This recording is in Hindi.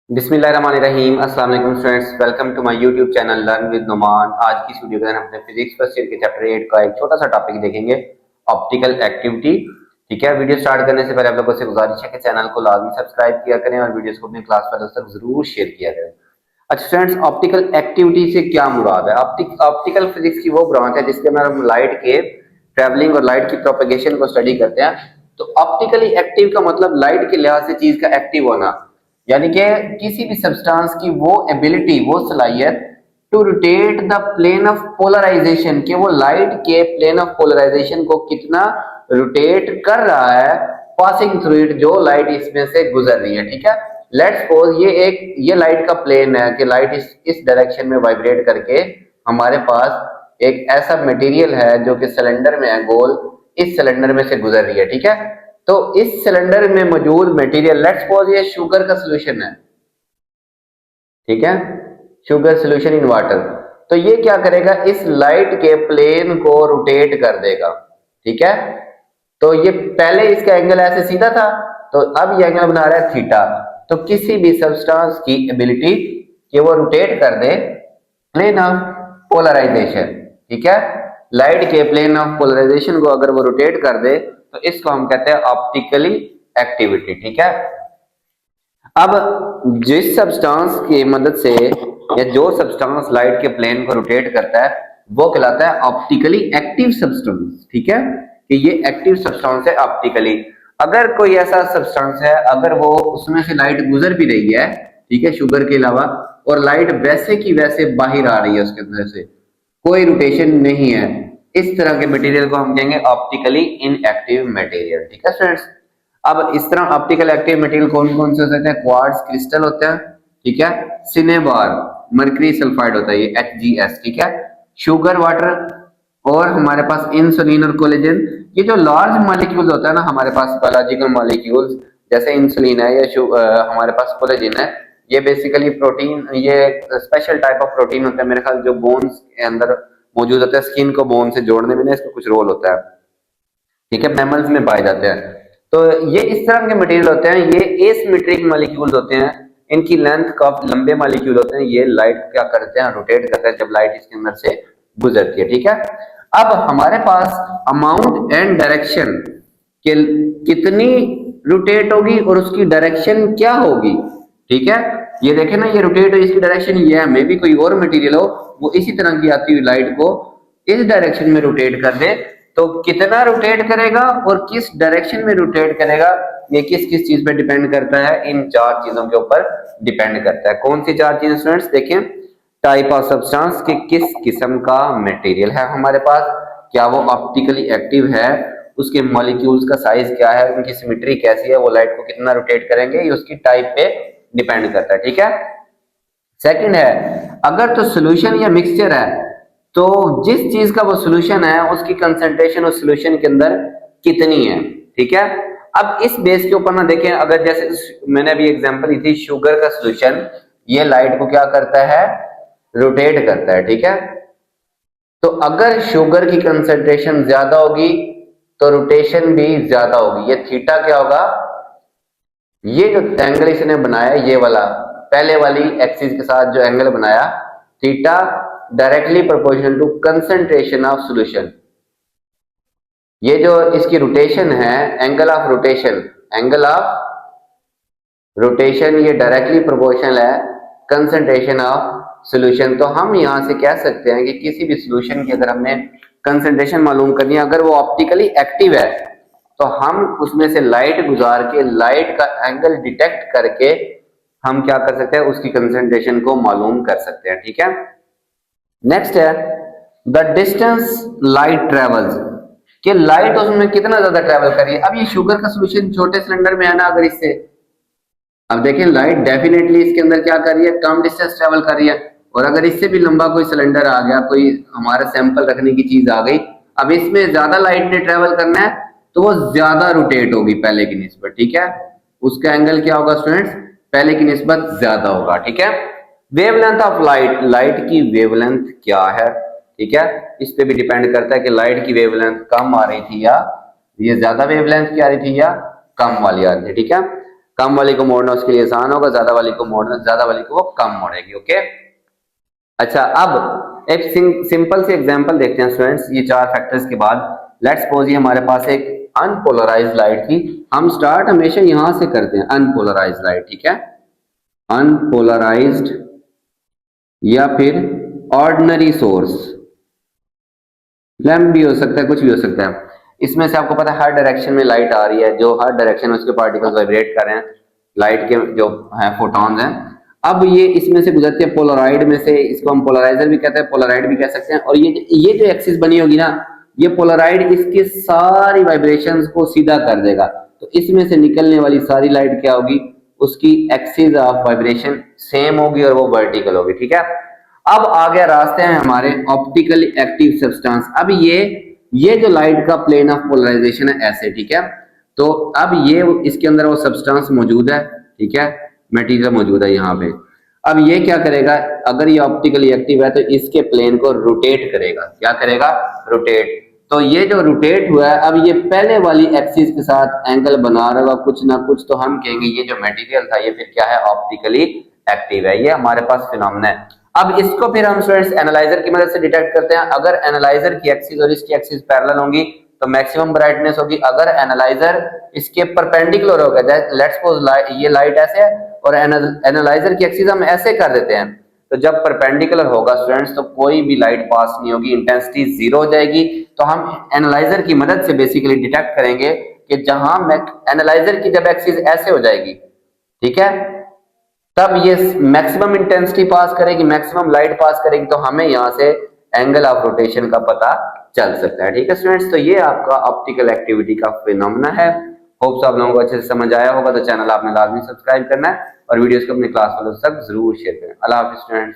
बिस्मिल्लाहिर्रहमानिर्रहीम। अस्सलाम वालेकुम students, welcome to my YouTube channel learn with Numan. आज की इस वीडियो के अंदर हम अपने फिजिक्स फर्स्ट ईयर के चैप्टर 8 का एक छोटा सा टॉपिक देखेंगे, ऑप्टिकल एक्टिविटी। ठीक है, वीडियो स्टार्ट करने से पहले आप लोगों से गुजारिश है कि चैनल को लाजमी सब्सक्राइब किया करें और वीडियोस को अपने क्लास वालों तक जरूर शेयर किया करें। अच्छा स्टूडेंट्स, ऑप्टिकल एक्टिविटी से क्या मुराद है? ऑप्टिकल फिजिक्स की वो ब्रांच है जिसके अंदर हम लाइट के ट्रेवलिंग और लाइट की प्रोपेगेशन को स्टडी करते हैं। तो ऑप्टिकली एक्टिव का मतलब लाइट के लिहाज से चीज का एक्टिव होना, यानी कि किसी भी सब्सटेंस की वो एबिलिटी, वो सलाहियत to rotate the plane of polarization, कि वो लाइट के प्लेन ऑफ पोलराइजेशन को कितना रोटेट कर रहा है पासिंग थ्रू इट, जो लाइट इसमें से गुजर रही है। ठीक है, लेट्स सपोज ये लाइट का प्लेन है कि लाइट इस डायरेक्शन में वाइब्रेट करके हमारे पास एक ऐसा मटेरियल है जो कि सिलेंडर में है, गोल, इस सिलेंडर में से गुजर रही है। ठीक है, तो इस सिलेंडर में मौजूद मटेरियल, लेट्स सपोज ये शुगर का सॉल्यूशन है। ठीक है, शुगर सॉल्यूशन इन वाटर, तो ये क्या करेगा, इस लाइट के प्लेन को रोटेट कर देगा। ठीक है, तो ये पहले इसका एंगल ऐसे सीधा था, तो अब ये एंगल बना रहा है थीटा। तो किसी भी सब्सटेंस की एबिलिटी कि वो रोटेट कर दे प्लेन ऑफ पोलराइजेशन। ठीक है, लाइट के प्लेन ऑफ पोलराइजेशन को अगर वो रोटेट कर दे तो इसको हम कहते हैं ऑप्टिकली एक्टिविटी। ठीक है, अब जिस सब्सटेंस की मदद से या जो सब्सटेंस लाइट के प्लेन को रोटेट करता है वो कहलाता है ऑप्टिकली एक्टिव सब्सटेंस। ठीक है, कि ये एक्टिव सब्सटेंस है ऑप्टिकली। अगर कोई ऐसा सब्सटेंस है, अगर वो उसमें से लाइट गुजर भी रही है, ठीक है, शुगर के अलावा, और लाइट वैसे की वैसे बाहर आ रही है, उसके अंदर से कोई रोटेशन नहीं है, इस तरह के मटेरियल को हम कहेंगे ऑप्टिकली इनएक्टिव मटेरियल। ठीक है स्टूडेंट्स, अब इस तरह ऑप्टिकल एक्टिव मटेरियल कौन कौन से हो सकते हैं? क्वार्ट्ज क्रिस्टल होता है, ठीक है, सिनेबार, मर्करी सल्फाइड होता है, ये HgS। ठीक है, शुगर वाटर, और हमारे पास इंसुलिन और कोलेजन। ये जो लार्ज मॉलिक्यूल्स होता है ना हमारे पास, बायोलॉजिकल मॉलिक्यूल्स, जैसे इंसुलिन है या हमारे पास कोलेजन है, ये बेसिकली प्रोटीन, ये स्पेशल टाइप ऑफ प्रोटीन होता है मेरे ख्याल, जो बोन्स के अंदर मौजूद होता है, स्किन को बोन से जोड़ने में ना इसका कुछ रोल होता है। ठीक है, मैमल्स में पाए जाते हैं। तो ये इस तरह के मटेरियल होते हैं, ये एसिमेट्रिक मॉलिक्यूल्स होते हैं, इनकी लेंथ काफी लंबे मॉलिक्यूल होते हैं। ये लाइट क्या करते हैं, रोटेट करते हैं जब लाइट इसके अंदर से गुजरती है। ठीक है, अब हमारे पास अमाउंट एंड डायरेक्शन के कितनी रोटेट होगी और उसकी डायरेक्शन क्या होगी। ठीक है, ये देखें ना, ये रोटेट हो, इसकी डायरेक्शन ये है, मे भी कोई और मटेरियल हो वो इसी तरह की आती हुई लाइट को इस डायरेक्शन में रोटेट कर दे, तो कितना रोटेट करेगा और किस डायरेक्शन में रोटेट करेगा, ये किस किस चीज पे डिपेंड करता है? इन चार चीजों के ऊपर डिपेंड करता है। कौन सी चार चीजें स्टूडेंट्स? देखें, टाइप ऑफ सब्सटेंस, कि किस किस्म का मटेरियल है हमारे पास, क्या वो ऑप्टिकली एक्टिव है, उसके मॉलिक्यूल्स का साइज क्या है, उनकी सिमेट्री कैसी है, वो लाइट को कितना रोटेट करेंगे, ये उसकी टाइप पे डिपेंड करता है। ठीक है, सेकंड है, अगर तो सॉल्यूशन या मिक्सचर है तो जिस चीज का वो सॉल्यूशन है उसकी कंसंट्रेशन उस सॉल्यूशन के अंदर कितनी है। ठीक है, अब इस बेस के ऊपर ना देखें, अगर जैसे मैंने अभी एग्जांपल दी थी, शुगर का सॉल्यूशन, ये लाइट को क्या करता है? रोटेट करता है। ठीक है, तो अगर शुगर की कंसंट्रेशन ज्यादा होगी तो रोटेशन भी ज्यादा होगी। ये थीटा क्या होगा? ये जो एंगल इसने बनाया, ये वाला पहले वाली एक्सिस के साथ जो एंगल बनाया, theta directly proportional to concentration of solution. ये जो इसकी रोटेशन है, angle of rotation, angle of rotation, ये डायरेक्टली प्रोपोर्शनल है कंसंट्रेशन ऑफ सॉल्यूशन। तो हम यहां से कह सकते हैं कि किसी भी सॉल्यूशन की अगर हमने कंसंट्रेशन मालूम करनी है, अगर वो ऑप्टिकली एक्टिव है, तो हम उसमें से लाइट गुजार के, लाइट का एंगल डिटेक्ट करके हम क्या कर सकते हैं? उसकी कंसंट्रेशन को मालूम कर सकते हैं। ठीक है, नेक्स्ट है द डिस्टेंस लाइट ट्रेवल्स, कि लाइट उसमें कितना ज्यादा ट्रेवल कर रही है। अब ये शुगर का सॉल्यूशन छोटे सिलेंडर में है ना, अगर इससे, अब देखें लाइट डेफिनेटली इसके अंदर क्या कर रही है? कम डिस्टेंस ट्रेवल कर रही है। और अगर इससे भी लंबा कोई सिलेंडर आ गया, कोई हमारा सैंपल रखने की चीज आ गई, अब इसमें ज्यादा लाइट ने ट्रेवल करना है तो वो ज्यादा रोटेट होगी पहले की निस्बत। ठीक है, उसका एंगल क्या होगा स्टूडेंट्स? पहले की निस्बत ज्यादा होगा। ठीक है, वेवलेंथ ऑफ लाइट, लाइट की वेवलेंथ क्या है? ठीक है, इस पे भी डिपेंड करता है कि लाइट की वेवलेंथ कम आ रही थी या ये ज्यादा वेवलेंथ की आ रही थी या कम वाली आ रही थी। ठीक है, कम वाली को मोड़ना उसके लिए आसान होगा, ज्यादा वाली को मोड़ना, ज्यादा वाली को वो कम मोड़ेगी। ओके, अच्छा अब एक सिंपल सी एग्जांपल देखते हैं स्टूडेंट्स। ये चार फैक्टर्स के बाद लेट्स सपोज ये हमारे पास एक अनपोलराइज्ड लाइट थी। हम स्टार्ट हमेशा यहां से करते हैं, अनपोलराइज्ड लाइट, ठीक है, अनपोलराइज्ड या फिर ऑर्डिनरी सोर्स, लैम्प भी हो सकता है, कुछ भी हो सकता है। इसमें से आपको पता है हर डायरेक्शन में लाइट आ रही है, जो हर डायरेक्शन में उसके पार्टिकल्स वाइब्रेट कर रहे हैं, लाइट के जो है फोटॉन्स हैं। अब ये इसमें से गुजरते हैं पोलराइड में से, इसको हम पोलराइजर भी कहते हैं, पोलराइड भी कह सकते हैं। और ये जो एक्सिस बनी होगी ना, ये पोलराइड इसकी सारी वाइब्रेशंस को सीधा कर देगा। तो इसमें से निकलने वाली सारी लाइट क्या होगी, उसकी एक्सिस ऑफ वाइब्रेशन सेम होगी और वो वर्टिकल होगी, ठीक है। अब आ गया रास्ते हैं हमारे ऑप्टिकली एक्टिव सब्सटेंस। अब ये जो लाइट का प्लेन ऑफ पोलराइजेशन है ऐसे, ठीक है। तो अब ये इसके अंदर वो सब्सटेंस मौजूद है, ठीक है, मटेरियल मौजूद है यहाँ पे। अब ये क्या करेगा, अगर ये ऑप्टिकली एक्टिव है तो इसके प्लेन को रोटेट करेगा। क्या करेगा, रोटेट। तो ये जो रोटेट हुआ है, अब ये पहले वाली एक्सिस के साथ एंगल बना रहा होगा कुछ ना कुछ, तो हम कहेंगे ये जो मटेरियल था ये फिर क्या है, ऑप्टिकली एक्टिव है। ये हमारे पास फिनोमेना है। अब इसको फिर हम स्टूडेंट्स एनालाइजर की मदद से डिटेक्ट करते हैं। अगर एनालाइजर की एक्सिस और इसकी एक्सिस पैरेलल होंगी तो मैक्सिमम ब्राइटनेस होगी। अगर एनालाइजर इसके परपेंडिकुलर होगा, लेट्स सपोज ये लाइट ऐसे है और एनालाइजर की एक्सिस हम ऐसे कर देते हैं, तो जब परपेंडिकुलर होगा स्टूडेंट्स तो कोई भी लाइट पास नहीं होगी, इंटेंसिटी जीरो हो जाएगी। तो हम एनालाइजर की मदद से बेसिकली डिटेक्ट करेंगे कि जहां एनालाइजर की जब एक्सिस ऐसे हो जाएगी, ठीक है, तब ये मैक्सिमम इंटेंसिटी पास करेगी, मैक्सिमम लाइट पास करेगी, तो हमें यहां से एंगल ऑफ रोटेशन का पता चल सकता है, ठीक है स्टूडेंट्स। तो ये आपका ऑप्टिकल एक्टिविटी का फिनोमेना है। होप्स आप लोगों को अच्छे से समझ आया होगा। तो चैनल आपने लाजमी सब्सक्राइब करना है और वीडियोस को अपने क्लास वालों तक जरूर शेयर करें। अल्लाह हाफिज़ स्टूडेंट्स।